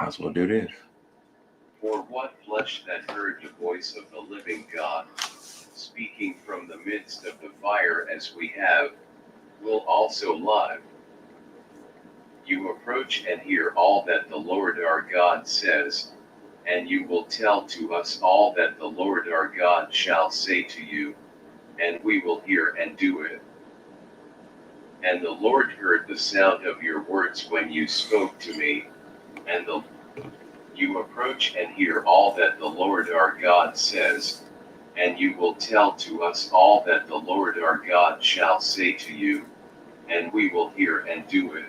Might as well do this. For what flesh that heard the voice of the living God, speaking from the midst of the fire as we have, will also live? You approach and hear all that the Lord our God says, and you will tell to us all that the Lord our God shall say to you, and we will hear and do it. And the Lord heard the sound of your words when you spoke to me, and you approach and hear all that the Lord our God says, and you will tell to us all that the Lord our God shall say to you, and we will hear and do it.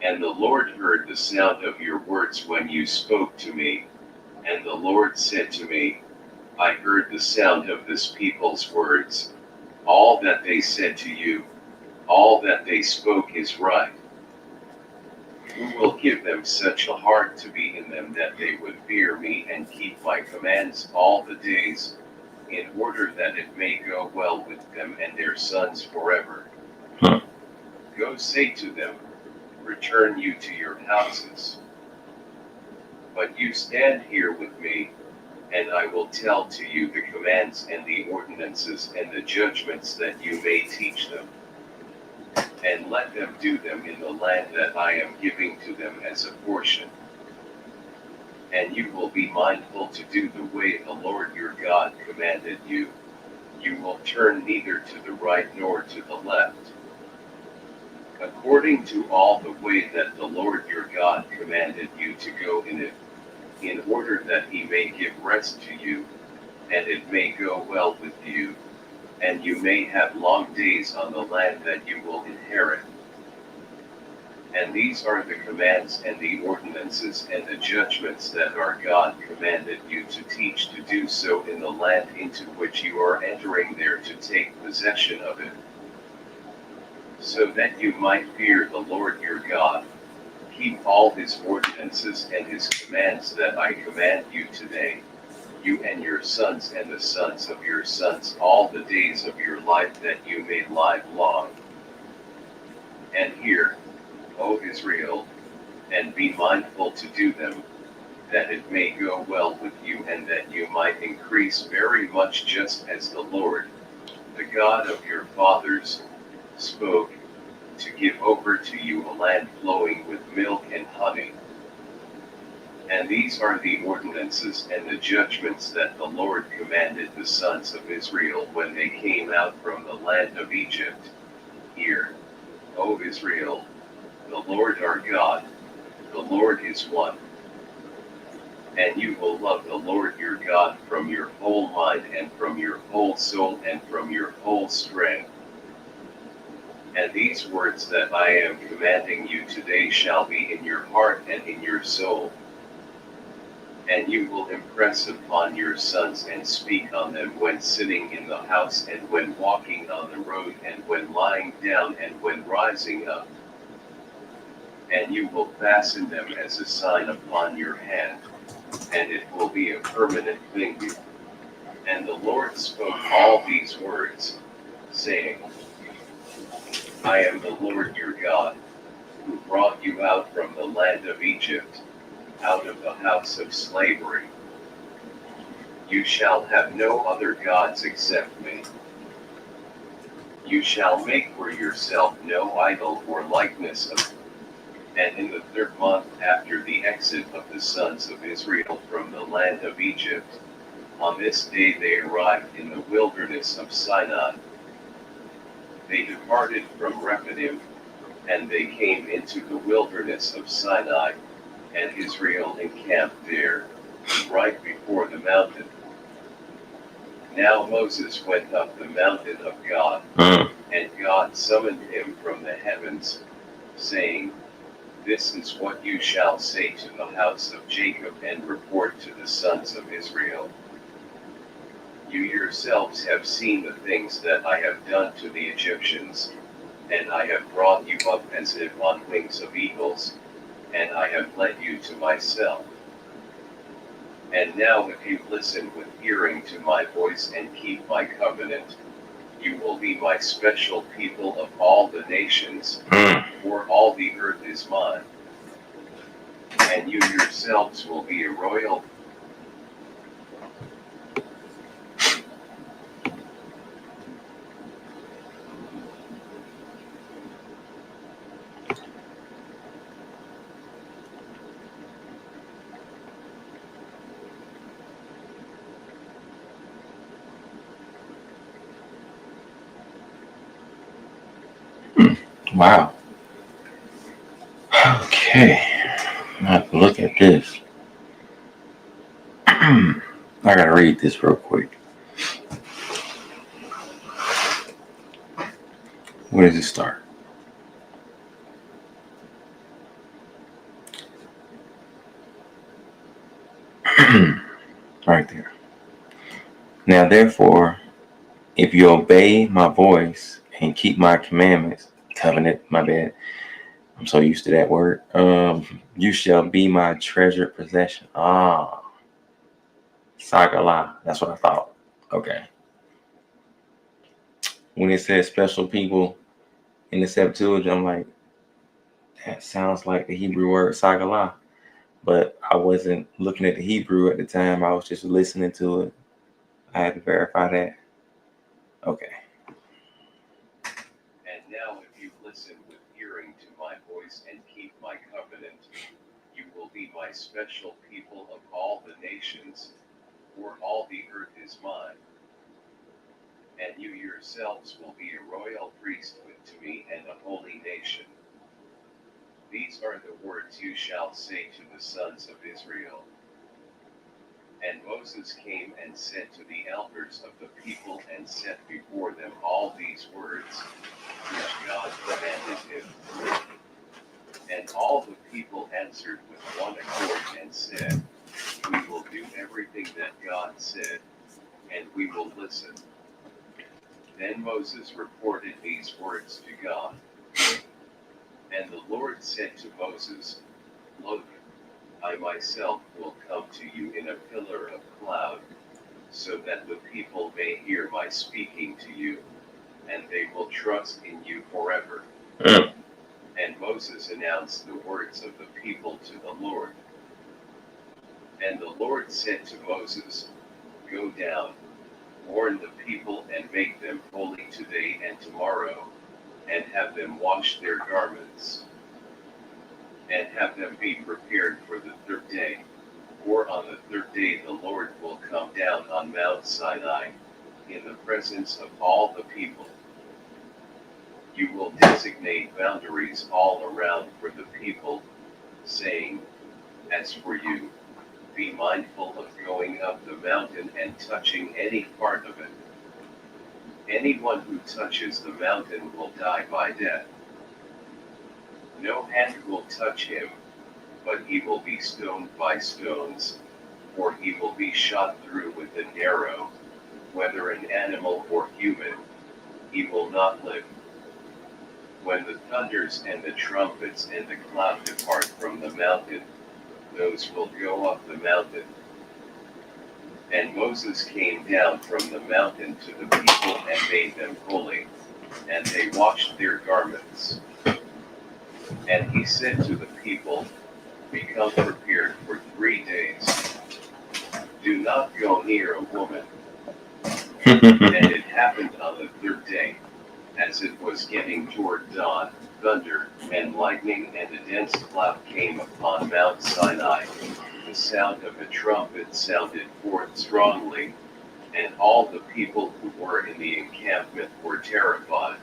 And the Lord heard the sound of your words when you spoke to me, and the Lord said to me, I heard the sound of this people's words. All that they said to you, all that they spoke is right. Who will give them such a heart to be in them that they would fear me and keep my commands all the days, in order that it may go well with them and their sons forever? Go say to them, return you to your houses. But you stand here with me, and I will tell to you the commands and the ordinances and the judgments that you may teach them. And let them do them in the land that I am giving to them as a portion. And you will be mindful to do the way the Lord your God commanded you. You will turn neither to the right nor to the left, according to all the way that the Lord your God commanded you to go in it, in order that he may give rest to you, and it may go well with you, and you may have long days on the land that you will inherit. And these are the commands and the ordinances and the judgments that our God commanded you to teach to do so in the land into which you are entering there to take possession of it, so that you might fear the Lord your God, keep all his ordinances and his commands that I command you today, you and your sons and the sons of your sons all the days of your life, that you may live long. And hear, O Israel, and be mindful to do them, that it may go well with you and that you might increase very much, just as the Lord, the God of your fathers, spoke, to give over to you a land flowing with milk and honey. And these are the ordinances and the judgments that the Lord commanded the sons of Israel when they came out from the land of Egypt. Hear, O Israel, the Lord our God, the Lord is one. And you will love the Lord your God from your whole mind and from your whole soul and from your whole strength. And these words that I am commanding you today shall be in your heart and in your soul. And you will impress upon your sons and speak on them when sitting in the house and when walking on the road and when lying down and when rising up. And you will fasten them as a sign upon your hand, and it will be a permanent thing. And the Lord spoke all these words, saying, I am the Lord your God, who brought you out from the land of Egypt, out of the house of slavery. You shall have no other gods except me. You shall make for yourself no idol or likeness of. And in the 3rd month after the exit of the sons of Israel from the land of Egypt, on this day they arrived in the wilderness of Sinai. They departed from Rephidim, and they came into the wilderness of Sinai, and Israel encamped there, right before the mountain. Now Moses went up the mountain of God, and God summoned him from the heavens, saying, This is what you shall say to the house of Jacob and report to the sons of Israel. You yourselves have seen the things that I have done to the Egyptians, and I have brought you up as if on wings of eagles, and I have led you to myself. And now if you listen with hearing to my voice and keep my covenant, you will be my special people of all the nations, for all the earth is mine. and you yourselves will be a royal. Wow. Okay. I have to look at this. I gotta read this real quick. Where does it start? Right there. Now, therefore, if you obey my voice and keep my commandments, covenant, my bad. I'm so used to that word. You shall be my treasured possession. Sagala. That's what I thought. Okay. When it says special people in the Septuagint, I'm like, that sounds like the Hebrew word Sagala. But I wasn't looking at the Hebrew at the time. I was just listening to it. I had to verify that. Okay. And now if you listen with hearing to my voice and keep my covenant, you will be my special people of all the nations, for all the earth is mine. And you yourselves will be a royal priesthood to me and a holy nation. These are the words you shall say to the sons of Israel. And Moses came and said to the elders of the people and set before them all these words, which God commanded him. And all the people answered with one accord and said, we will do everything that God said, and we will listen. Then Moses reported these words to God. And the Lord said to Moses, look, I myself will come to you in a pillar of cloud, so that the people may hear my speaking to you, and they will trust in you forever. And Moses announced the words of the people to the Lord. And the Lord said to Moses, go down, warn the people and make them holy today and tomorrow, and have them wash their garments, and have them be prepared for the third day. For on the third day the Lord will come down on Mount Sinai, in the presence of all the people. You will designate boundaries all around for the people, saying, as for you, be mindful of going up the mountain and touching any part of it. Anyone who touches the mountain will die by death. No hand will touch him, but he will be stoned by stones, or he will be shot through with an arrow, whether an animal or human, he will not live. When the thunders and the trumpets and the cloud depart from the mountain, those will go up the mountain. And Moses came down from the mountain to the people and made them holy, and they washed their garments. And he said to the people, become prepared for 3 days. Do not go near a woman. And it happened on the third day, as it was getting toward dawn, thunder and lightning and a dense cloud came upon Mount Sinai. The sound of a trumpet sounded forth strongly, and all the people who were in the encampment were terrified.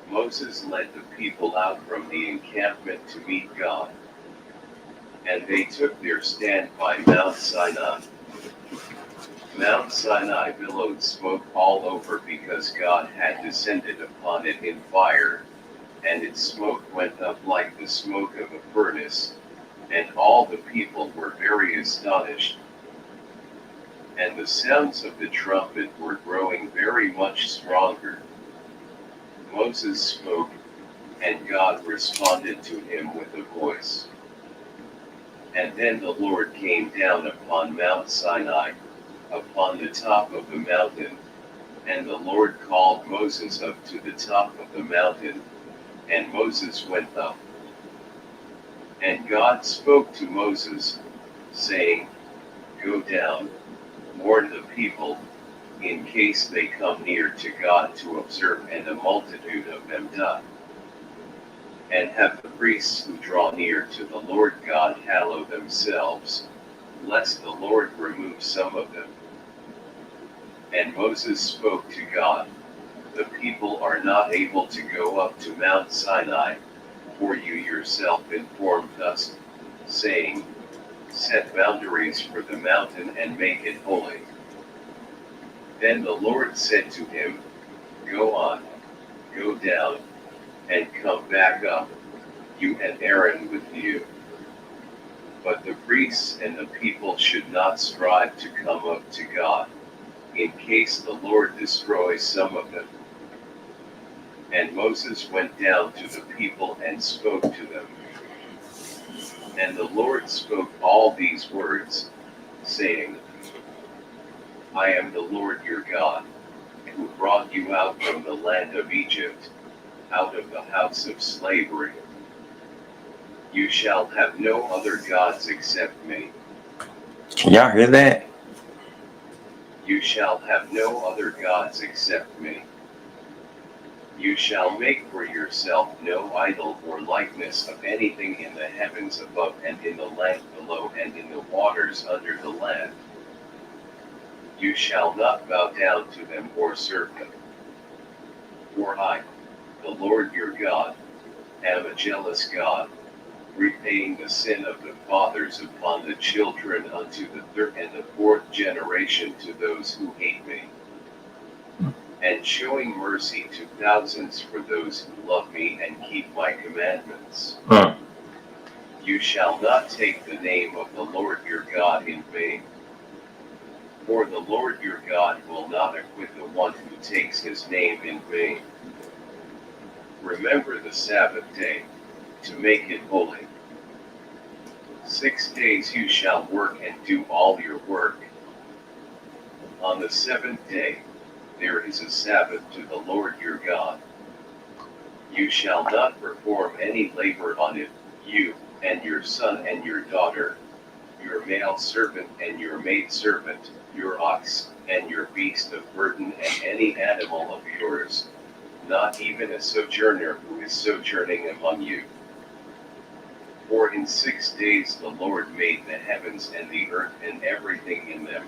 Moses led the people out from the encampment to meet God, and they took their stand by Mount Sinai. Mount Sinai billowed smoke all over because God had descended upon it in fire, and its smoke went up like the smoke of a furnace, and all the people were very astonished. And the sounds of the trumpet were growing very much stronger. Moses spoke, and God responded to him with a voice. And then the Lord came down upon Mount Sinai, upon the top of the mountain, and the Lord called Moses up to the top of the mountain, and Moses went up. And God spoke to Moses, saying, Go down, warn the people, in case they come near to God to observe, and a multitude of them die. And have the priests who draw near to the Lord God hallow themselves, lest the Lord remove some of them. And Moses spoke to God, The people are not able to go up to Mount Sinai, for you yourself informed us, saying, Set boundaries for the mountain and make it holy. Then the Lord said to him, Go on, go down, and come back up, you and Aaron with you. But the priests and the people should not strive to come up to God, in case the Lord destroys some of them. And Moses went down to the people and spoke to them. And the Lord spoke all these words, saying, I am the Lord your God, who brought you out from the land of Egypt, out of the house of slavery. You shall have no other gods except me. Can y'all hear that? You shall have no other gods except me. You shall make for yourself no idol or likeness of anything in the heavens above and in the land below and in the waters under the land. You shall not bow down to them or serve them. For I, the Lord your God, am a jealous God, repaying the sin of the fathers upon the children unto the third and the fourth generation to those who hate me, and showing mercy to thousands for those who love me and keep my commandments. You shall not take the name of the Lord your God in vain. For the Lord your God will not acquit the one who takes his name in vain. Remember the Sabbath day, to make it holy. 6 days you shall work and do all your work. On the seventh day, there is a Sabbath to the Lord your God. You shall not perform any labor on it, you, and your son and your daughter, your male servant and your maidservant, your ox, and your beast of burden, and any animal of yours, not even a sojourner who is sojourning among you. For in 6 days the Lord made the heavens and the earth and everything in them,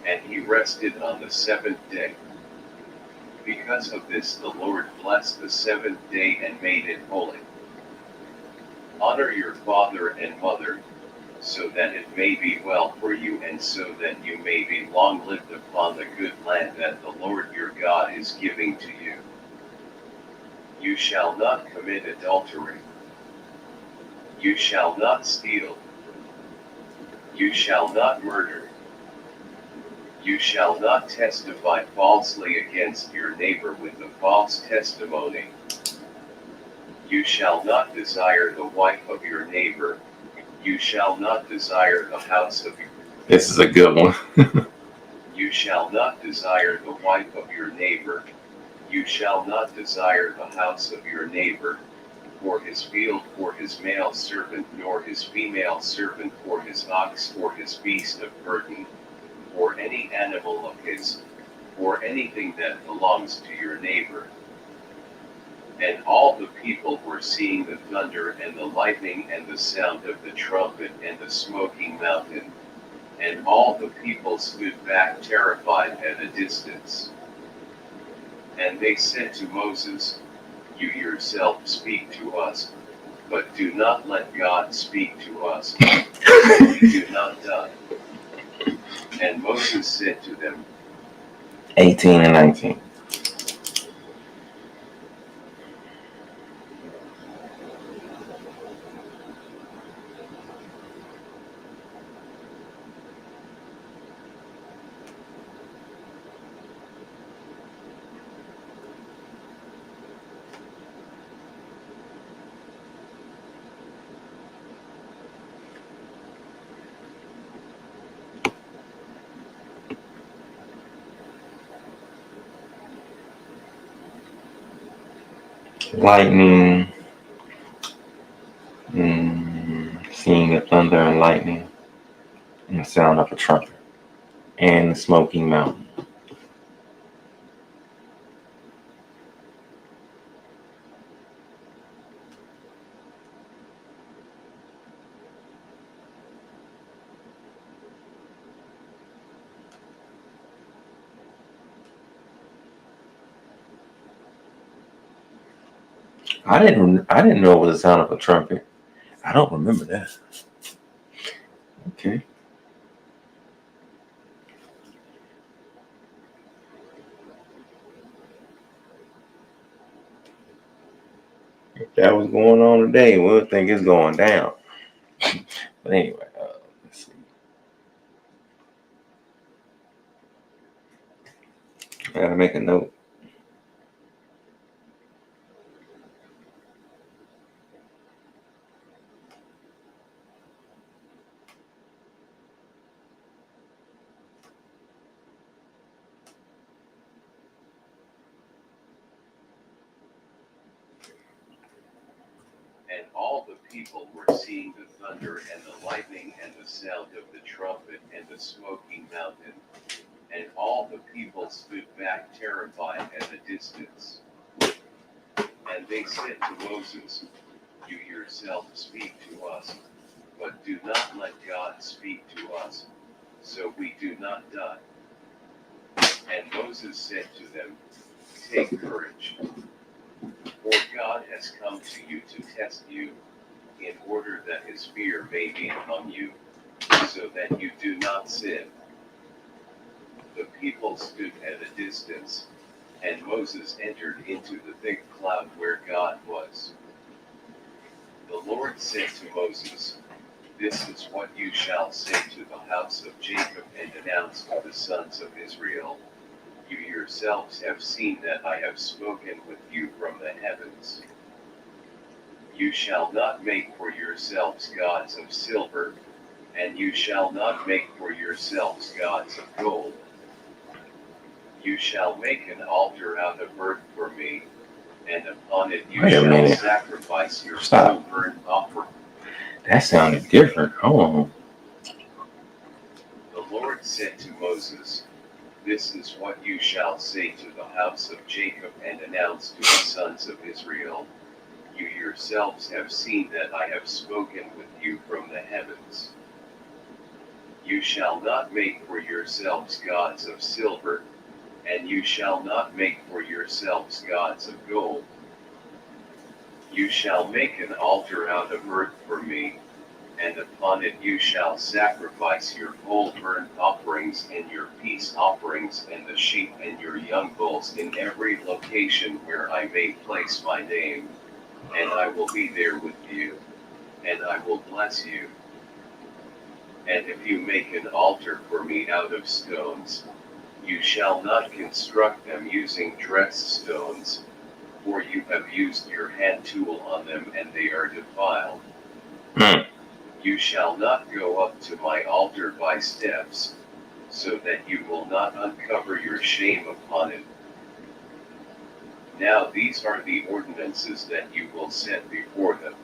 and he rested on the seventh day. Because of this the Lord blessed the seventh day and made it holy. Honor your father and mother, so that it may be well for you and so that you may be long-lived upon the good land that the Lord your God is giving to you. You shall not commit adultery. You shall not steal. You shall not murder. You shall not testify falsely against your neighbor with a false testimony. You shall not desire the wife of your neighbor. You shall not desire the house of your neighbor. This is a good one. You shall not desire the wife of your neighbor. You shall not desire the house of your neighbor, or his field, or his male servant, nor his female servant, or his ox, or his beast of burden, or any animal of his, or anything that belongs to your neighbor. And all the people were seeing the thunder and the lightning and the sound of the trumpet and the smoking mountain, and all the people stood back terrified at a distance. And they said to Moses, You yourself speak to us, but do not let God speak to us, so we do not die. And Moses said to them, 18 and 19. Lightning. thunder and lightning, and the sound of a trumpet, and the smoking mountain. I didn't know it was the sound of a trumpet. I don't remember that. Okay. If that was going on today, we would think it's going down. But anyway, let's see. I gotta make a note. And all the people were seeing the thunder and the lightning and the sound of the trumpet and the smoking mountain. And all the people stood back terrified at a distance. And they said to Moses, "You yourself speak to us, but do not let God speak to us, so we do not die." And Moses said to them, "Take courage, for God has come to you to test you, in order that his fear may be upon you, so that you do not sin." The people stood at a distance, and Moses entered into the thick cloud where God was. The Lord said to Moses, "This is what you shall say to the house of Jacob and announce to the sons of Israel. You yourselves have seen that I have spoken with you from the heavens. You shall not make for yourselves gods of silver, and you shall not make for yourselves gods of gold. You shall make an altar out of earth for me, and upon it you shall sacrifice your whole burnt offering." That sounded different. Hold on. The Lord said to Moses, "This is what you shall say to the house of Jacob and announce to the sons of Israel. You yourselves have seen that I have spoken with you from the heavens. You shall not make for yourselves gods of silver, and you shall not make for yourselves gods of gold. You shall make an altar out of earth for me, and upon it you shall sacrifice your whole burnt offerings and your peace offerings and the sheep and your young bulls in every location where I may place my name, and I will be there with you, and I will bless you. And if you make an altar for me out of stones, you shall not construct them using dressed stones, for you have used your hand tool on them and they are defiled. You shall not go up to my altar by steps, so that you will not uncover your shame upon it. Now these are the ordinances that you will set before them.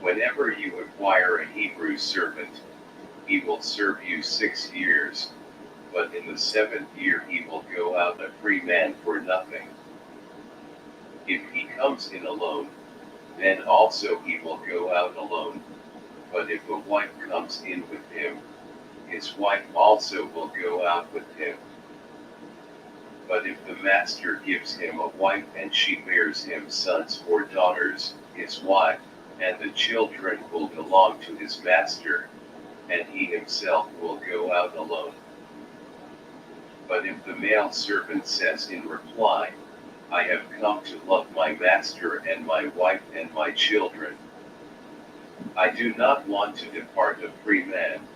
Whenever you acquire a Hebrew servant, he will serve you 6 years, but in the 7th year he will go out a free man for nothing. If he comes in alone, then also he will go out alone. But if a wife comes in with him, his wife also will go out with him. But if the master gives him a wife and she bears him sons or daughters, his wife and the children will belong to his master, and he himself will go out alone. But if the male servant says in reply, I have come to love my master and my wife and my children, I do not want to depart a free man,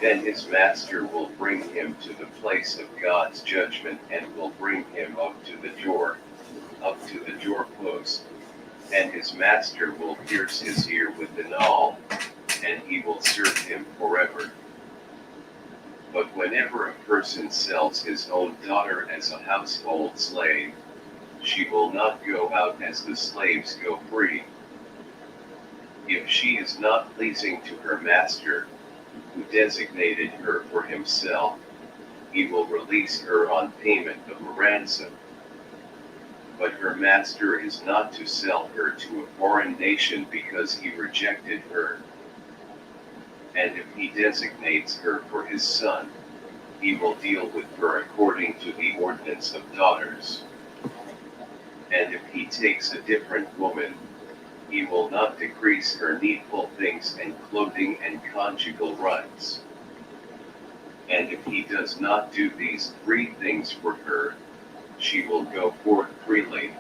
then his master will bring him to the place of God's judgment and will bring him up to the doorpost, and his master will pierce his ear with an awl, and he will serve him forever. But whenever a person sells his own daughter as a household slave, she will not go out as the slaves go free. If she is not pleasing to her master, who designated her for himself, he will release her on payment of a ransom. But her master is not to sell her to a foreign nation because he rejected her. And if he designates her for his son, he will deal with her according to the ordinance of daughters. And if he takes a different woman, he will not decrease her needful things and clothing and conjugal rights. And if he does not do these 3 things for her, she will go forth freely,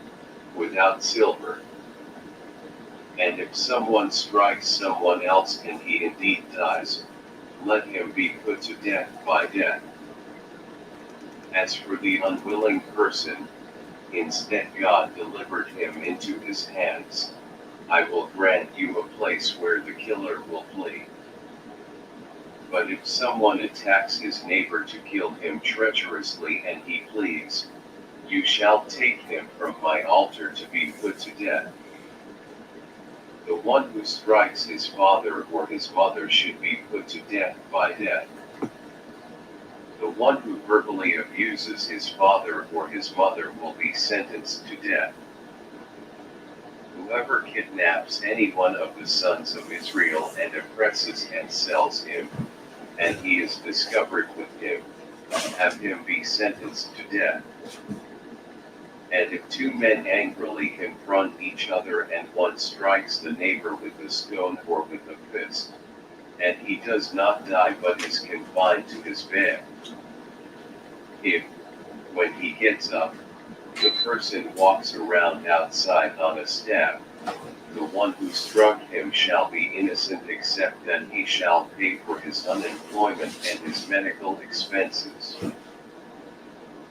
without silver. And if someone strikes someone else and he indeed dies, let him be put to death by death. As for the unwilling person, instead God delivered him into his hands. I will grant you a place where the killer will flee. But if someone attacks his neighbor to kill him treacherously and he flees, you shall take him from my altar to be put to death. The one who strikes his father or his mother should be put to death by death. The one who verbally abuses his father or his mother will be sentenced to death. Whoever kidnaps any one of the sons of Israel and oppresses and sells him, and he is discovered with him, have him be sentenced to death. And if 2 men angrily confront each other and one strikes the neighbor with a stone or with a fist, and he does not die but is confined to his bed, if, when he gets up, the person walks around outside on a staff, the one who struck him shall be innocent except that he shall pay for his unemployment and his medical expenses.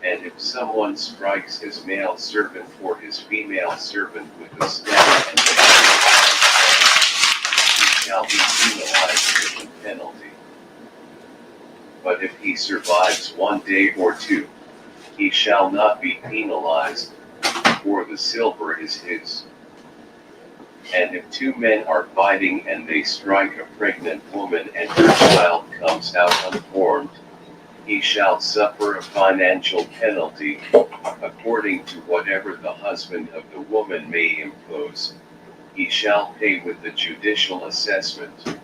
And if someone strikes his male servant or his female servant with a staff and he shall be penalized with a penalty. But if he survives 1 day or 2, he shall not be penalized, for the silver is his. And if 2 men are fighting and they strike a pregnant woman and her child comes out unformed, he shall suffer a financial penalty, according to whatever the husband of the woman may impose. He shall pay with the judicial assessment.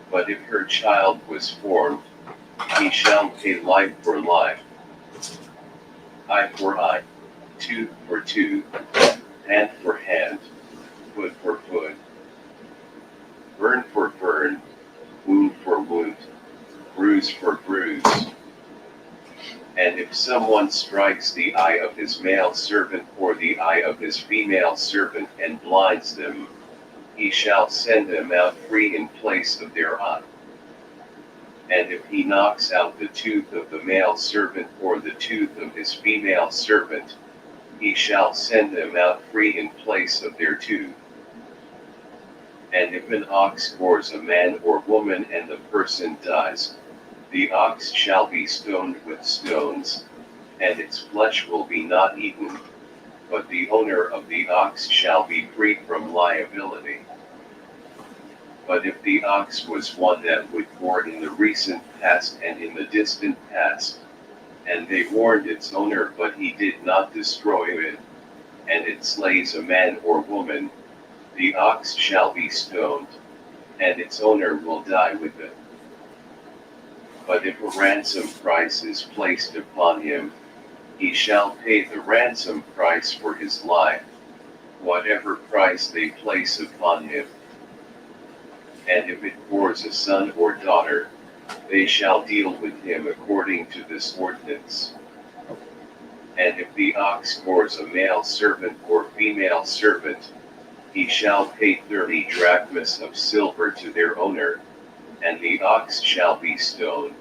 But if her child was formed, he shall pay life for life, eye for eye, tooth for tooth, hand for hand, foot for foot, burn for burn, wound for wound, bruise for bruise. And if someone strikes the eye of his male servant or the eye of his female servant and blinds them, he shall send them out free in place of their eye. And if he knocks out the tooth of the male servant or the tooth of his female servant, he shall send them out free in place of their tooth. And if an ox gores a man or woman and the person dies, the ox shall be stoned with stones, and its flesh will be not eaten, but the owner of the ox shall be free from liability. But if the ox was one that would gore in the recent past and in the distant past, and they warned its owner but he did not destroy it, and it slays a man or woman, the ox shall be stoned, and its owner will die with it. But if a ransom price is placed upon him, he shall pay the ransom price for his life, whatever price they place upon him. And if it gores a son or daughter, they shall deal with him according to this ordinance. And if the ox gores a male servant or female servant, he shall pay 30 drachmas of silver to their owner, and the ox shall be stoned.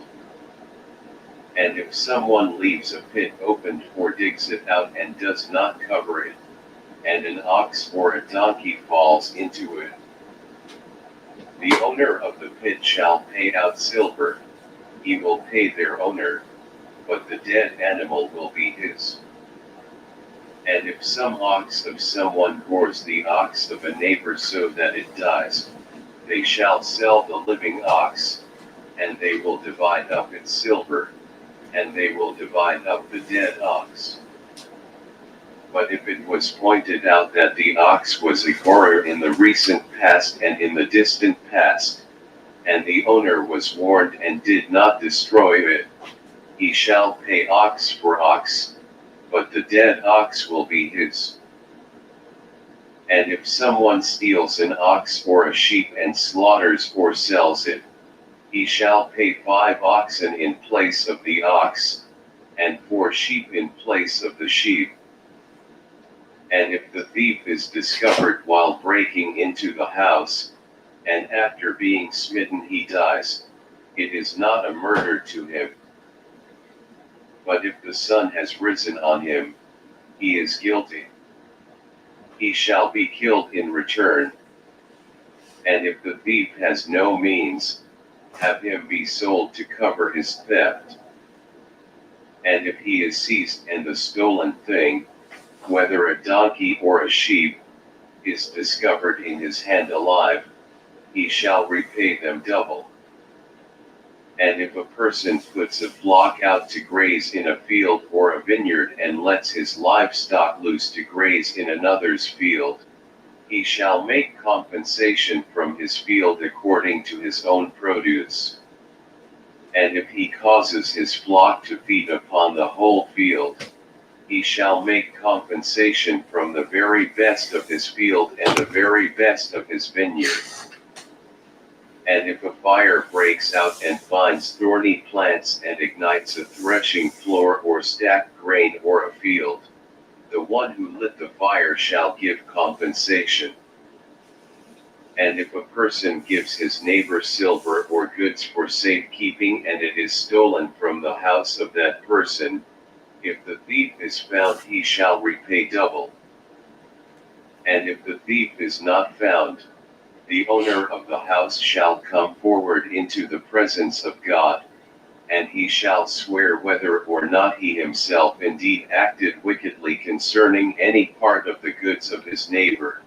And if someone leaves a pit opened or digs it out and does not cover it, and an ox or a donkey falls into it, the owner of the pit shall pay out silver. He will pay their owner, but the dead animal will be his. And if some ox of someone gores the ox of a neighbor so that it dies, they shall sell the living ox, and they will divide up its silver, and they will divide up the dead ox. But if it was pointed out that the ox was a gorer in the recent past and in the distant past, and the owner was warned and did not destroy it, he shall pay ox for ox, but the dead ox will be his. And if someone steals an ox or a sheep and slaughters or sells it, he shall pay 5 oxen in place of the ox, and 4 sheep in place of the sheep. And if the thief is discovered while breaking into the house, and after being smitten he dies, it is not a murder to him. But if the sun has risen on him, he is guilty. He shall be killed in return. And if the thief has no means, have him be sold to cover his theft. And if he is seized and the stolen thing, whether a donkey or a sheep, is discovered in his hand alive, he shall repay them double. And if a person puts a flock out to graze in a field or a vineyard and lets his livestock loose to graze in another's field, he shall make compensation from his field according to his own produce. And if he causes his flock to feed upon the whole field, he shall make compensation from the very best of his field and the very best of his vineyard. And if a fire breaks out and finds thorny plants and ignites a threshing floor or stacked grain or a field, the one who lit the fire shall give compensation. And if a person gives his neighbor silver or goods for safekeeping and it is stolen from the house of that person, if the thief is found he shall repay double. And if the thief is not found, the owner of the house shall come forward into the presence of God, and he shall swear whether or not he himself indeed acted wickedly concerning any part of the goods of his neighbor.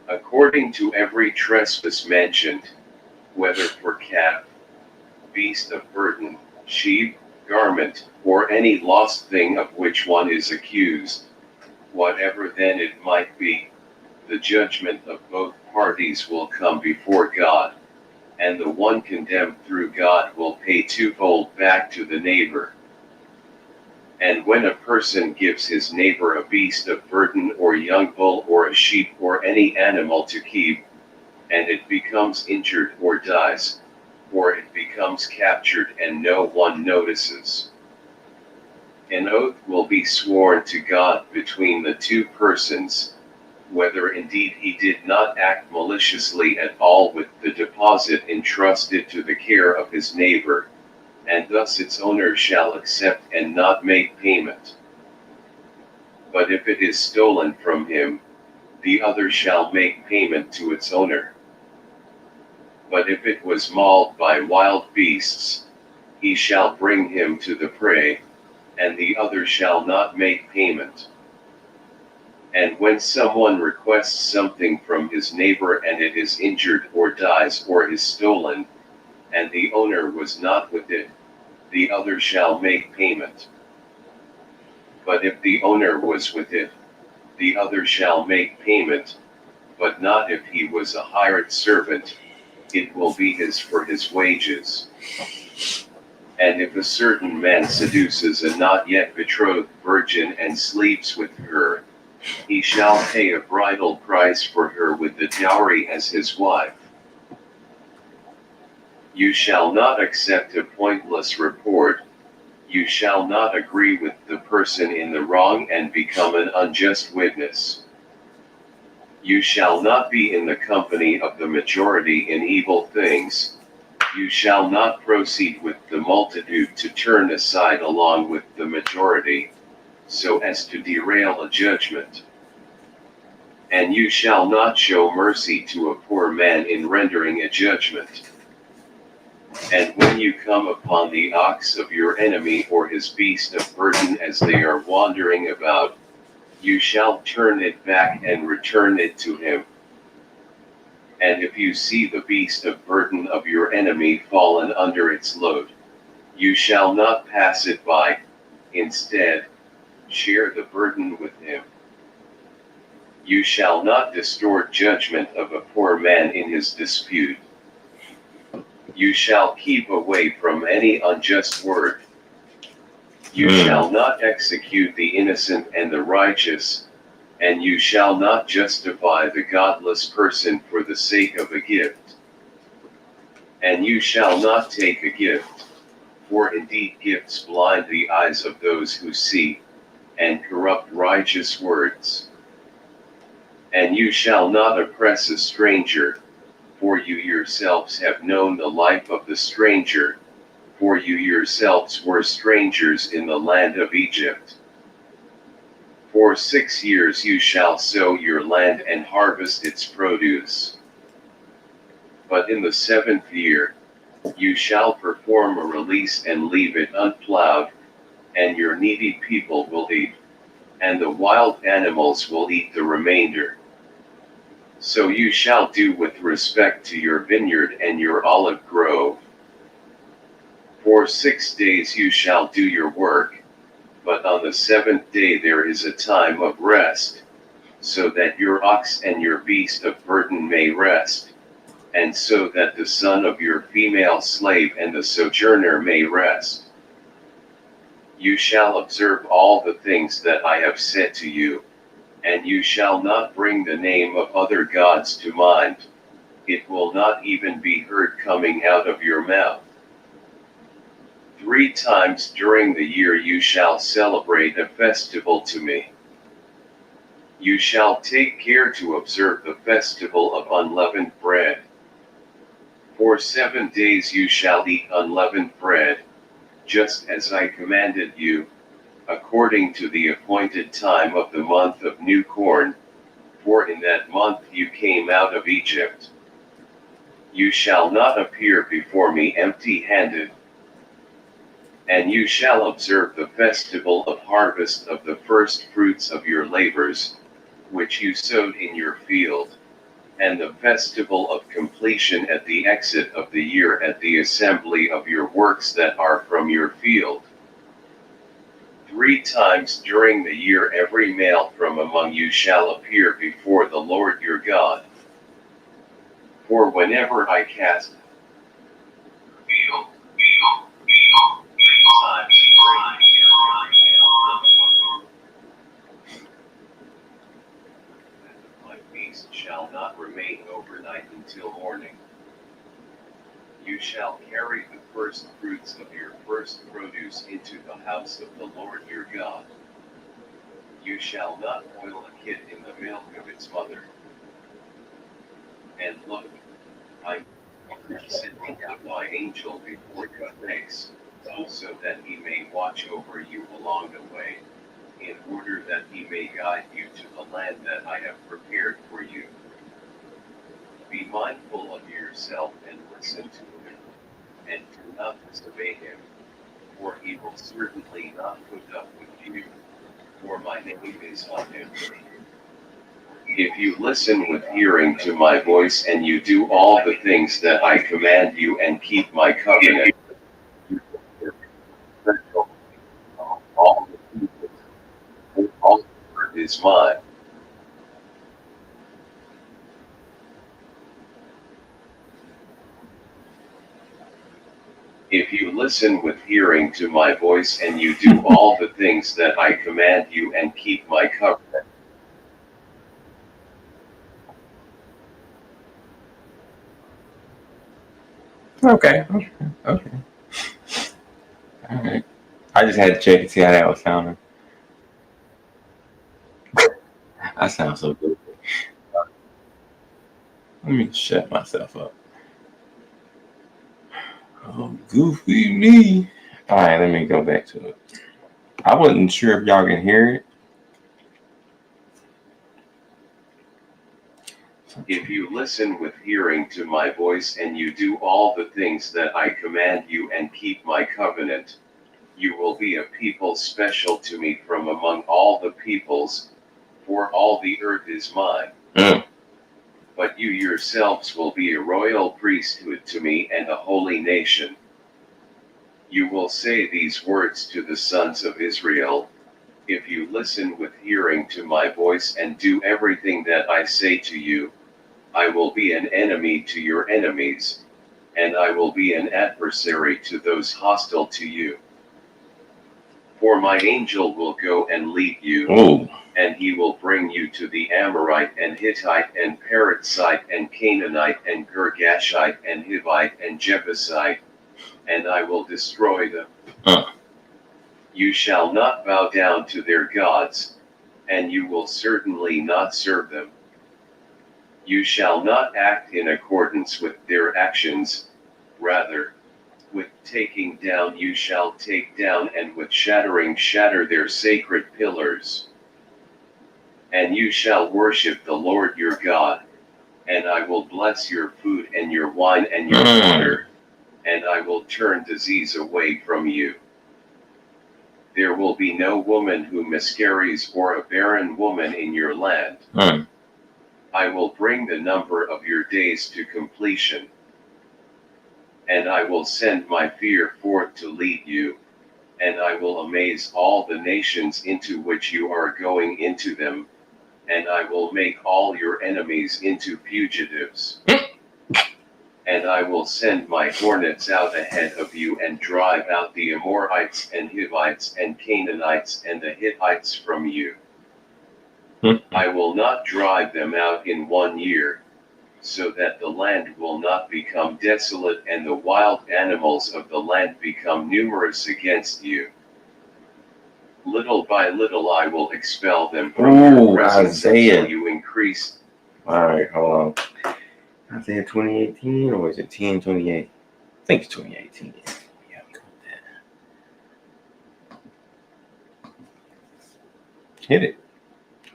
According to every trespass mentioned, whether for calf, beast of burden, sheep, garment, or any lost thing of which one is accused, whatever then it might be, the judgment of both parties will come before God, and the one condemned through God will pay twofold back to the neighbor. And when a person gives his neighbor a beast of burden or young bull or a sheep or any animal to keep, and it becomes injured or dies, or it becomes captured and no one notices, an oath will be sworn to God between the 2 persons, whether indeed he did not act maliciously at all with the deposit entrusted to the care of his neighbor, and thus its owner shall accept and not make payment. But if it is stolen from him, the other shall make payment to its owner. But if it was mauled by wild beasts, he shall bring him to the prey, and the other shall not make payment. And when someone requests something from his neighbor and it is injured or dies or is stolen, and the owner was not with it, the other shall make payment. But if the owner was with it, the other shall make payment, but not if he was a hired servant, it will be his for his wages. And if a certain man seduces a not yet betrothed virgin and sleeps with her, he shall pay a bridal price for her with the dowry as his wife. You shall not accept a pointless report. You shall not agree with the person in the wrong and become an unjust witness. You shall not be in the company of the majority in evil things. You shall not proceed with the multitude to turn aside along with the majority, so as to derail a judgment. And you shall not show mercy to a poor man in rendering a judgment. And when you come upon the ox of your enemy or his beast of burden as they are wandering about, you shall turn it back and return it to him. And if you see the beast of burden of your enemy fallen under its load, you shall not pass it by. Instead, share the burden with him. You shall not distort judgment of a poor man in his dispute. You shall keep away from any unjust word. You shall not execute the innocent and the righteous, and you shall not justify the godless person for the sake of a gift. And you shall not take a gift, for indeed gifts blind the eyes of those who see, and corrupt righteous words. And you shall not oppress a stranger, for you yourselves have known the life of the stranger, for you yourselves were strangers in the land of Egypt. For 6 years you shall sow your land and harvest its produce. But in the 7th year, you shall perform a release and leave it unplowed, and your needy people will eat, and the wild animals will eat the remainder. So you shall do with respect to your vineyard and your olive grove. For 6 days you shall do your work, but on the 7th day there is a time of rest, so that your ox and your beast of burden may rest, and so that the son of your female slave and the sojourner may rest. You shall observe all the things that I have said to you, and you shall not bring the name of other gods to mind. It will not even be heard coming out of your mouth. 3 times during the year you shall celebrate a festival to me. You shall take care to observe the festival of unleavened bread. For 7 days you shall eat unleavened bread, just as I commanded you, according to the appointed time of the month of new corn, for in that month you came out of Egypt. You shall not appear before me empty-handed. And you shall observe the festival of harvest of the first fruits of your labors, which you sowed in your field, and the festival of completion at the exit of the year at the assembly of your works that are from your field. 3 times during the year every male from among you shall appear before the Lord your God. For whenever I cast field, my beast shall not remain overnight until morning. You shall carry the first fruits of your first produce into the house of the Lord your God. You shall not boil a kid in the milk of its mother. And look, I am sending out my angel before your face, so that he may watch over you along the way, in order that he may guide you to the land that I have prepared for you. Be mindful of yourself and listen to him, and do not disobey him, for he will certainly not put up with you, for my name is on him. If you listen with hearing to my voice and you do all the things that I command you and keep my covenant, all the earth is mine. If you listen with hearing to my voice and you do all the things that I command you and keep my covenant. Okay. All right. I just had to check and see how that was sounding. I sound so good. Let me shut myself up. Oh, goofy me. All right, let me go back to it. I wasn't sure if y'all can hear it. If you listen with hearing to my voice and you do all the things that I command you and keep my covenant, you will be a people special to me from among all the peoples, for all the earth is mine. Mm. But you yourselves will be a royal priesthood to me and a holy nation. You will say these words to the sons of Israel, if you listen with hearing to my voice and do everything that I say to you, I will be an enemy to your enemies, and I will be an adversary to those hostile to you. For my angel will go and lead you, Oh. and he will bring you to the Amorite and Hittite and Perizzite and Canaanite and Girgashite and Hivite and Jebusite, and I will destroy them. You shall not bow down to their gods, and you will certainly not serve them. You shall not act in accordance with their actions, rather, with taking down you shall take down, and with shattering shatter their sacred pillars. And you shall worship the Lord your God, and I will bless your food and your wine and your water, and I will turn disease away from you. There will be no woman who miscarries or a barren woman in your land. I will bring the number of your days to completion. And I will send my fear forth to lead you, and I will amaze all the nations into which you are going into them, and I will make all your enemies into fugitives. And I will send my hornets out ahead of you and drive out the Amorites and Hivites and Canaanites and the Hittites from you. I will not drive them out in 1 year, so that the land will not become desolate and the wild animals of the land become numerous against you. Little by little I will expel them from your presence until you increase. All right, hold on. Isaiah 2018, or is it 10:28? I think it's 2018. Yeah, go with that. Hit it.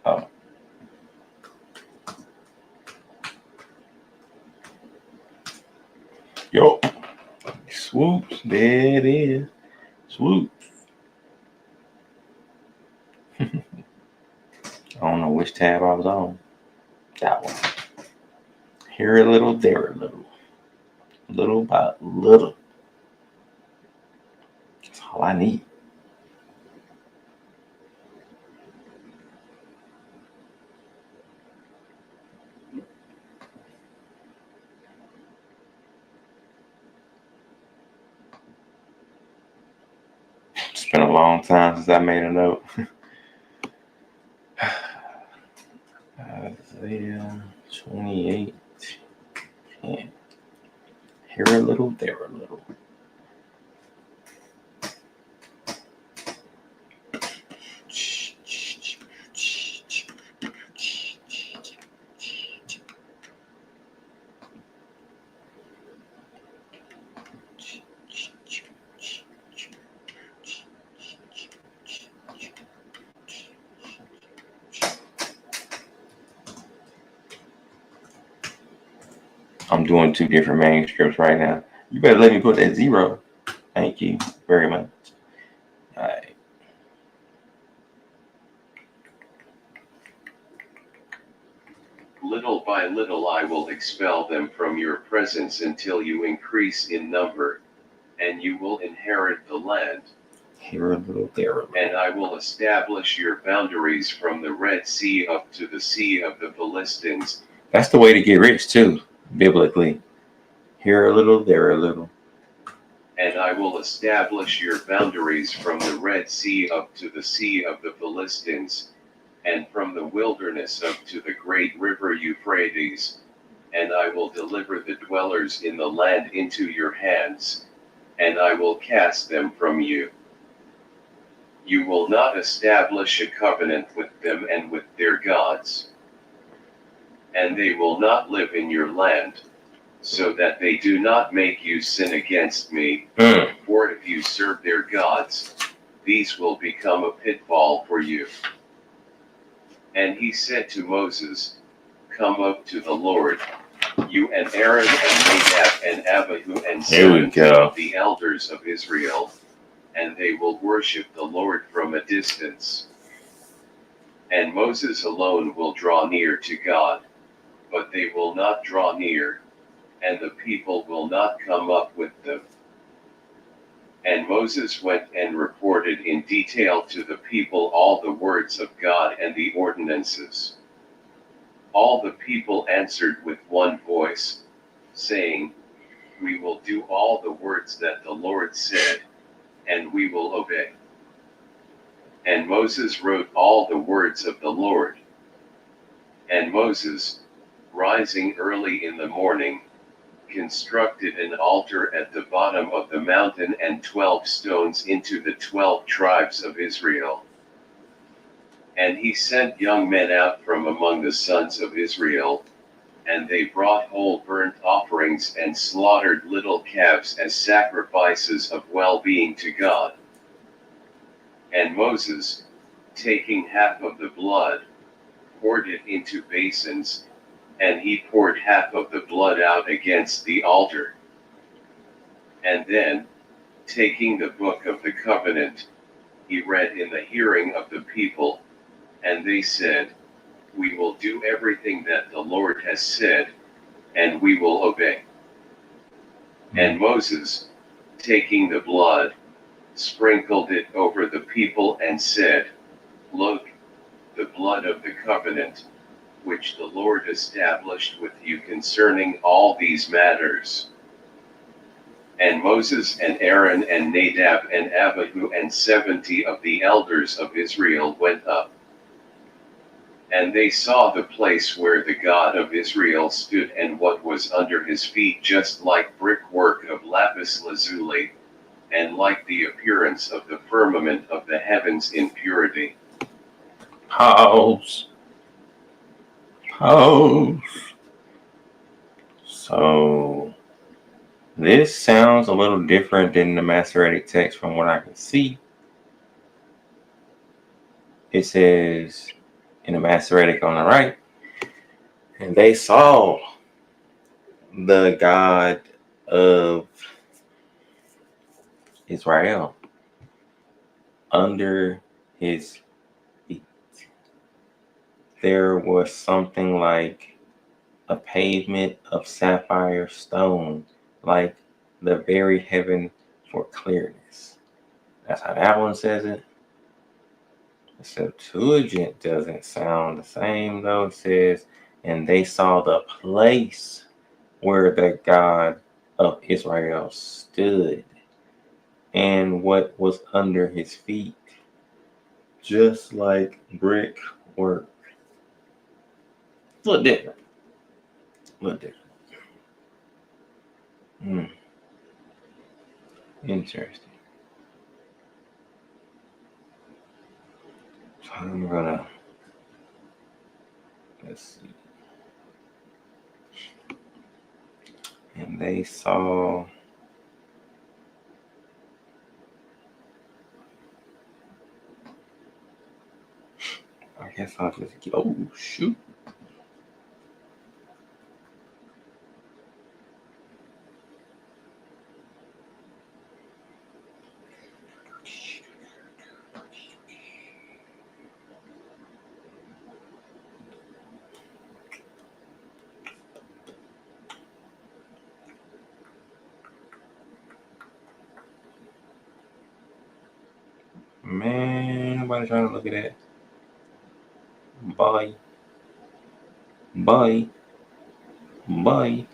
Oh. Yo. Swoops. There it is. Swoops. I don't know which tab I was on. That one. Here a little, there a little. Little by little. That's all I need. It's been a long time since I made a note. Isaiah 28. Here a little, there a little. I'm doing 2 different manuscripts right now. You better let me put that 0. Thank you very much. All right. Little by little I will expel them from your presence until you increase in number, and you will inherit the land. Here a little, there a little. And I will establish your boundaries from the Red Sea up to the Sea of the Philistines. That's the way to get rich too, biblically. Here a little, there a little. And I will establish your boundaries from the Red Sea up to the Sea of the Philistines, and from the wilderness up to the great river Euphrates. And I will deliver the dwellers in the land into your hands, and I will cast them from you. You will not establish a covenant with them and with their gods. And they will not live in your land, so that they do not make you sin against me. For if you serve their gods, these will become a pitfall for you. And he said to Moses, Come up to the Lord, you and Aaron and Nadab and Abihu and 70 of the elders of Israel, and they will worship the Lord from a distance. And Moses alone will draw near to God, but they will not draw near, and the people will not come up with them. And Moses went and reported in detail to the people all the words of God and the ordinances. All the people answered with one voice, saying, "We will do all the words that the Lord said, and we will obey." And Moses wrote all the words of the Lord. And Moses, rising early in the morning, constructed an altar at the bottom of the mountain and 12 stones into the 12 tribes of Israel. And he sent young men out from among the sons of Israel, and they brought whole burnt offerings and slaughtered little calves as sacrifices of well-being to God. And Moses, taking half of the blood, poured it into basins, and he poured half of the blood out against the altar. And then, taking the book of the covenant, he read in the hearing of the people, and they said, "We will do everything that the Lord has said, and we will obey." And Moses, taking the blood, sprinkled it over the people and said, "Look, the blood of the covenant, which the Lord established with you concerning all these matters." And Moses and Aaron and Nadab and Abihu and 70 of the elders of Israel went up. And they saw the place where the God of Israel stood and what was under his feet, just like brickwork of lapis lazuli, and like the appearance of the firmament of the heavens in purity. Pause. So this sounds a little different than the Masoretic text from what I can see. It says in the Masoretic on the right, and they saw the God of Israel under his feet. There was something like a pavement of sapphire stone, like the very heaven for clearness. That's how that one says it. The Septuagint doesn't sound the same though. It says, and they saw the place where the God of Israel stood and what was under his feet, just like brick work. A little different. Interesting. So I'm gonna, let's see. And they saw, I guess I'll just get, oh shoot. Man, nobody trying to look at that. Bye. Bye. Bye.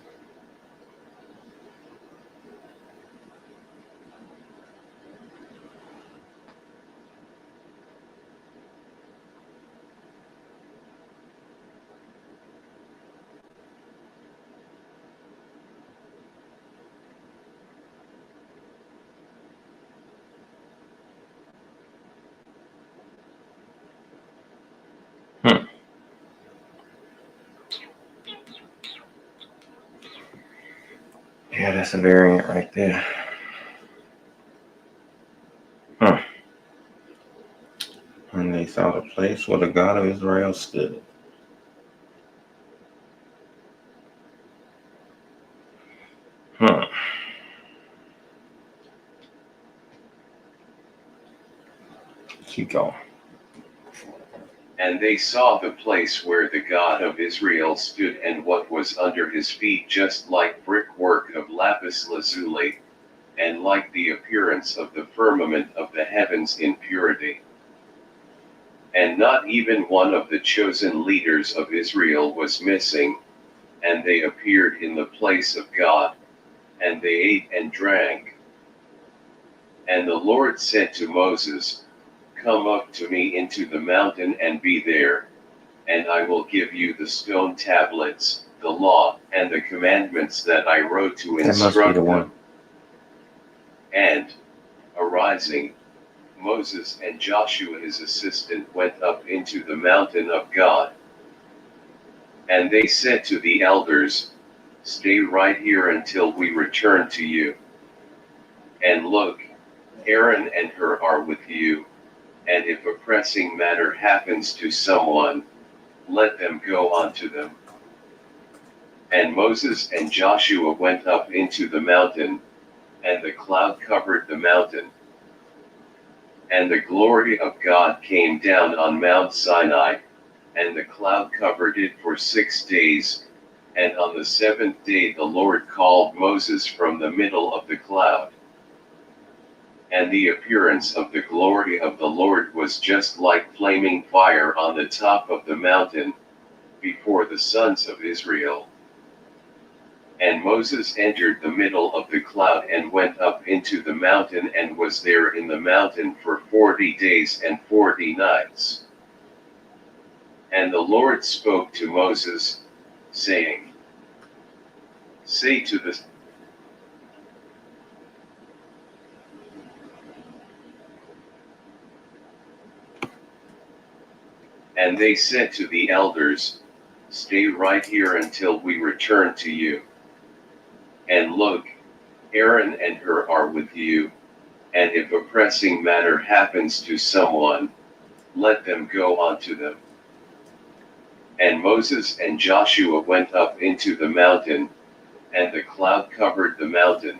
Hmm. Yeah, that's a variant right there. And they saw the place where the God of Israel stood. Keep going. And they saw the place where the God of Israel stood and what was under his feet, just like brickwork of lapis lazuli, and like the appearance of the firmament of the heavens in purity. And not even one of the chosen leaders of Israel was missing, and they appeared in the place of God, and they ate and drank. And the Lord said to Moses, "Come up to me into the mountain and be there, and I will give you the stone tablets, the law, and the commandments that I wrote to That must be instruct the one. them." And, arising, Moses and Joshua his assistant went up into the mountain of God. And they said to the elders, "Stay right here until we return to you. And look, Aaron and Hur are with you, and if a pressing matter happens to someone, let them go on to them." And Moses and Joshua went up into the mountain, and the cloud covered the mountain. And the glory of God came down on Mount Sinai, and the cloud covered it for 6 days, and on the seventh day the Lord called Moses from the middle of the cloud. And the appearance of the glory of the Lord was just like flaming fire on the top of the mountain, before the sons of Israel. And Moses entered the middle of the cloud and went up into the mountain and was there in the mountain for 40 days and 40 nights. And the Lord spoke to Moses, saying, "Say to the..." And they said to the elders, "Stay right here until we return to you. And look, Aaron and Hur are with you, and if a pressing matter happens to someone, let them go on to them." And Moses and Joshua went up into the mountain, and the cloud covered the mountain.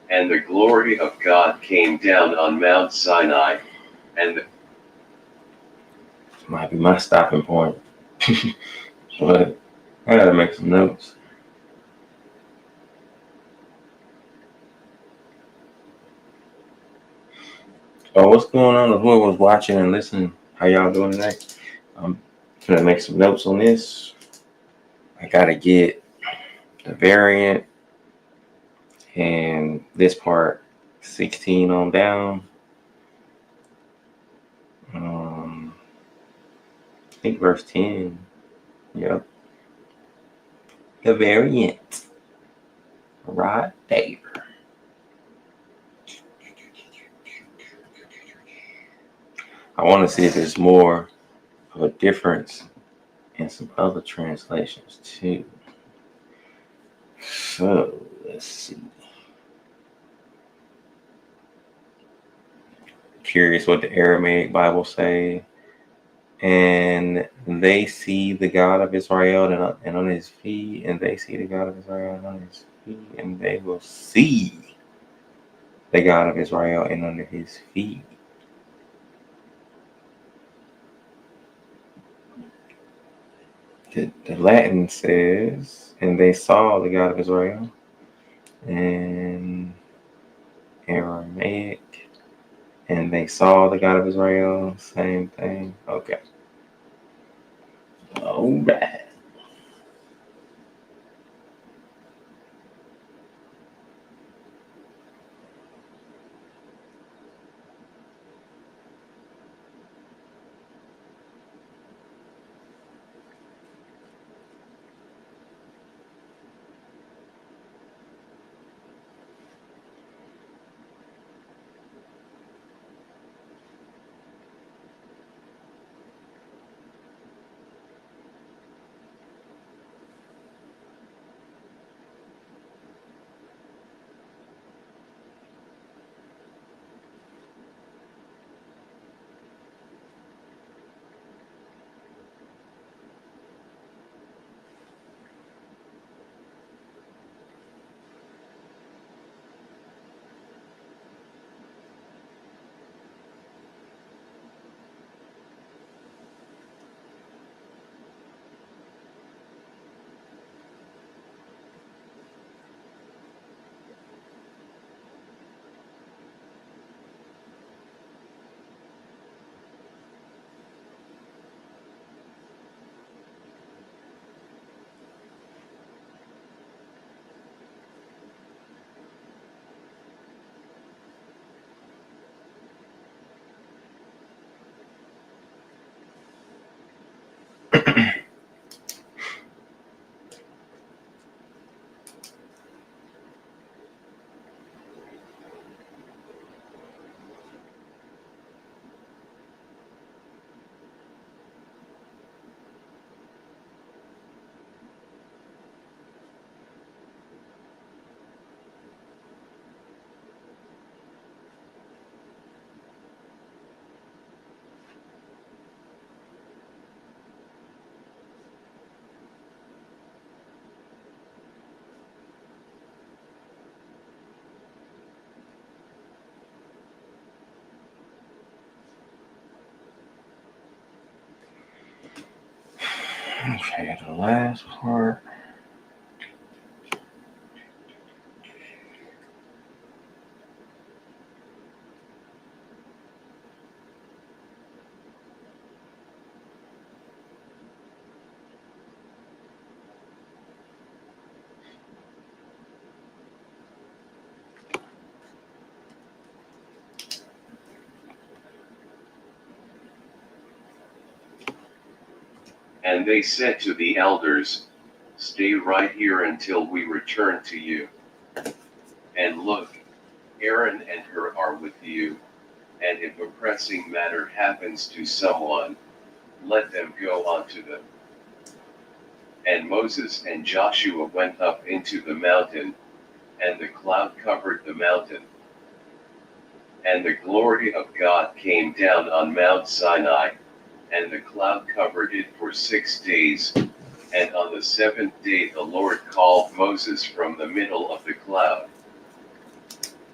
And the glory of God came down on Mount Sinai, and the... Might be my stopping point. But I gotta make some notes. Oh, what's going on? Who was watching and listening? How y'all doing tonight? I'm gonna make some notes on this. I gotta get the variant and this part 16 on down. I think verse 10. Yep. The variant. Right there. I want to see if there's more of a difference in some other translations too. So let's see. Curious what the Aramaic Bible say. And they see the God of Israel and on his feet, and they see the God of Israel and on his feet, and they will see the God of Israel and under his feet. The Latin says, and they saw the God of Israel. And Aramaic, and they saw the God of Israel. Same thing. Okay. All right. Okay, the last part. And they said to the elders, "Stay right here until we return to you. And look, Aaron and Hur are with you, and if a pressing matter happens to someone, let them go on to them." And Moses and Joshua went up into the mountain, and the cloud covered the mountain. And the glory of God came down on Mount Sinai, and the cloud covered it for 6 days. And on the seventh day the Lord called Moses from the middle of the cloud.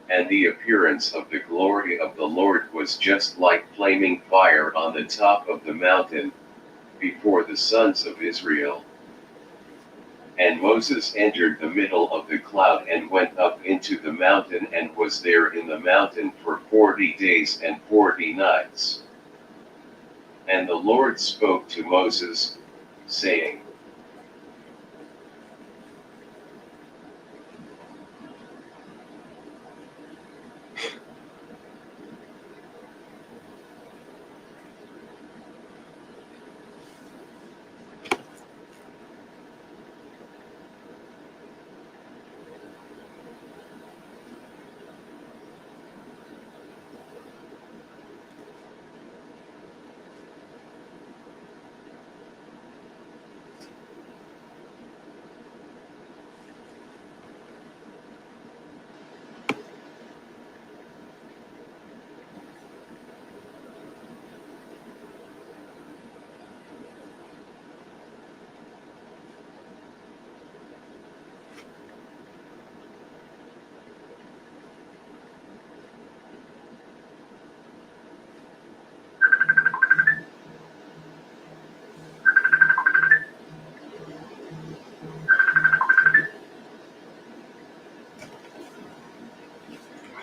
And the appearance of the glory of the Lord was just like flaming fire on the top of the mountain, before the sons of Israel. And Moses entered the middle of the cloud and went up into the mountain and was there in the mountain for 40 days and 40 nights. And the Lord spoke to Moses, saying,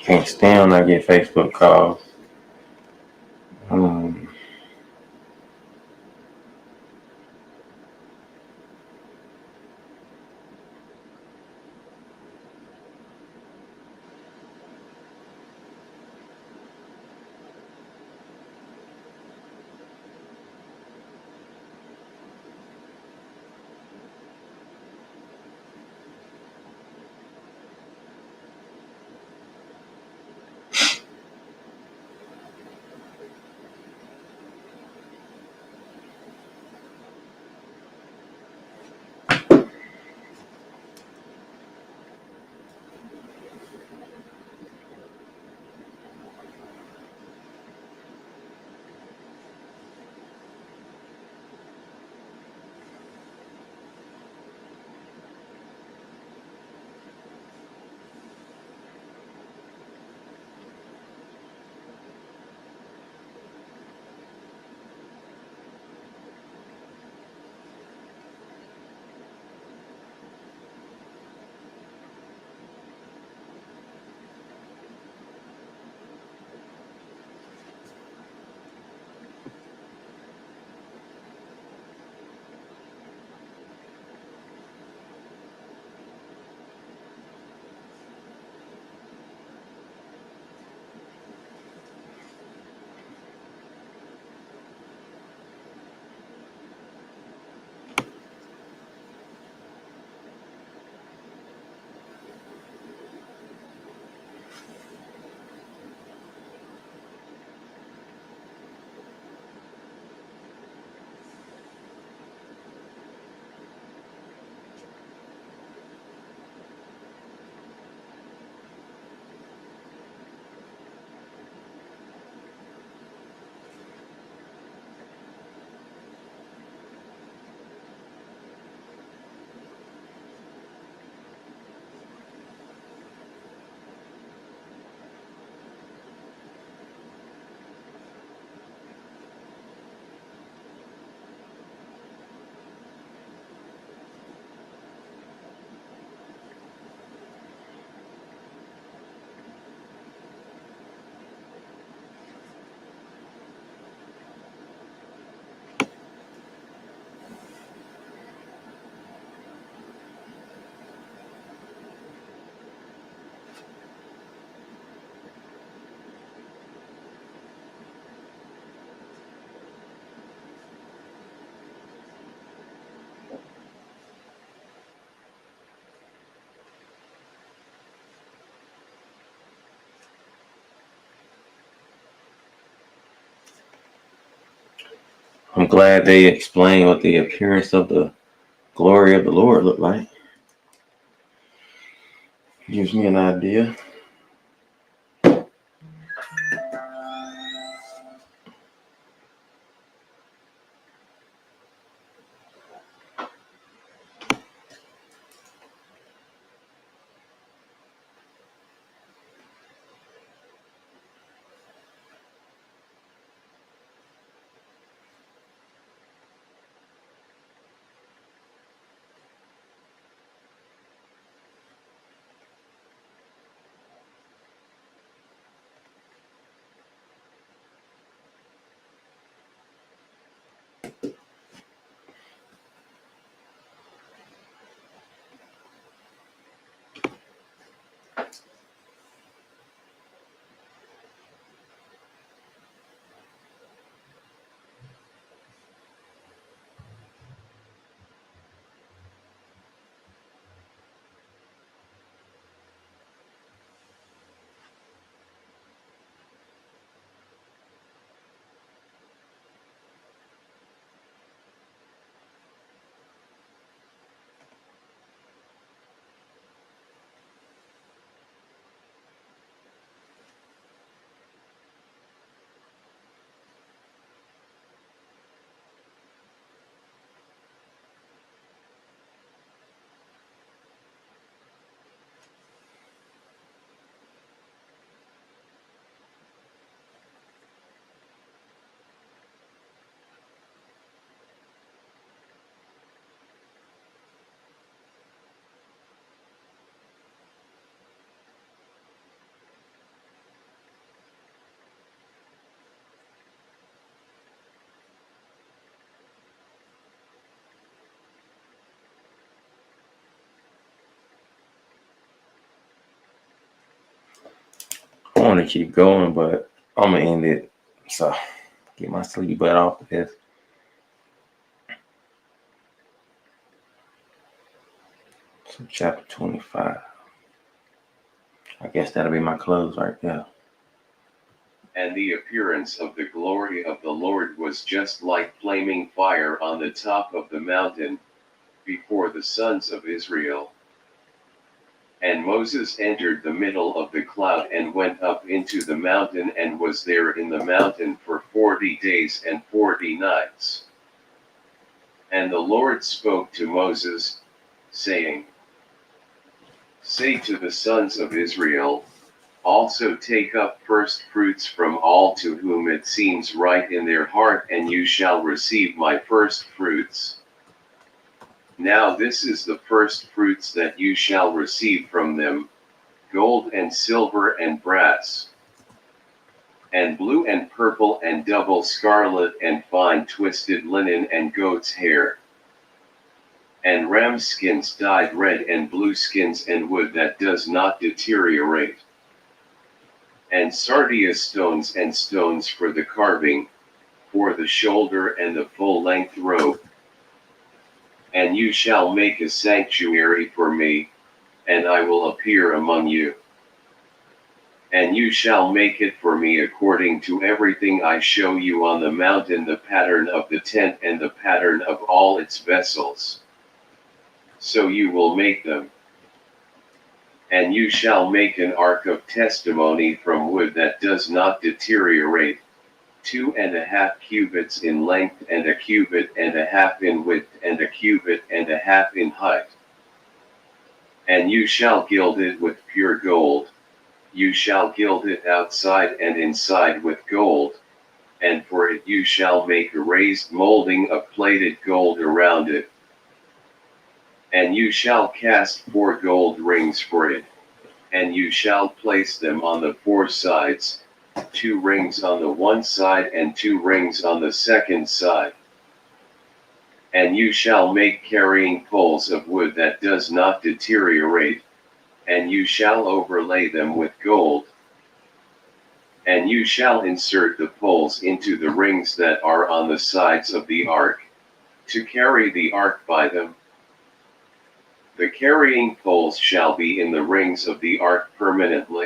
Can't stand when I get Facebook calls. Um, I'm glad they explained what the appearance of the glory of the Lord looked like. Gives me an idea. I want to keep going, but I'm gonna end it. So get my sleepy butt off of this. So chapter 25. I guess that'll be my close right there. And the appearance of the glory of the Lord was just like flaming fire on the top of the mountain, before the sons of Israel. And Moses entered the middle of the cloud and went up into the mountain and was there in the mountain for 40 days and 40 nights. And the Lord spoke to Moses, saying, Say to the sons of Israel, also take up first fruits from all to whom it seems right in their heart, and you shall receive my first fruits. Now this is the first fruits that you shall receive from them, gold and silver and brass, and blue and purple and double scarlet and fine twisted linen and goat's hair, and ram skins dyed red and blue skins and wood that does not deteriorate, and sardius stones and stones for the carving, for the shoulder and the full-length robe. And you shall make a sanctuary for me, and I will appear among you. And you shall make it for me according to everything I show you on the mountain, the pattern of the tent and the pattern of all its vessels. So you will make them. And you shall make an ark of testimony from wood that does not deteriorate, 2.5 cubits in length and 1.5 cubits in width and 1.5 cubits in height. And you shall gild it with pure gold. You shall gild it outside and inside with gold, and for it you shall make a raised molding of plated gold around it. And you shall cast 4 gold rings for it, and you shall place them on the 4 sides, 2 rings on the one side and 2 rings on the second side. And you shall make carrying poles of wood that does not deteriorate, and you shall overlay them with gold. And you shall insert the poles into the rings that are on the sides of the ark, to carry the ark by them. The carrying poles shall be in the rings of the ark permanently.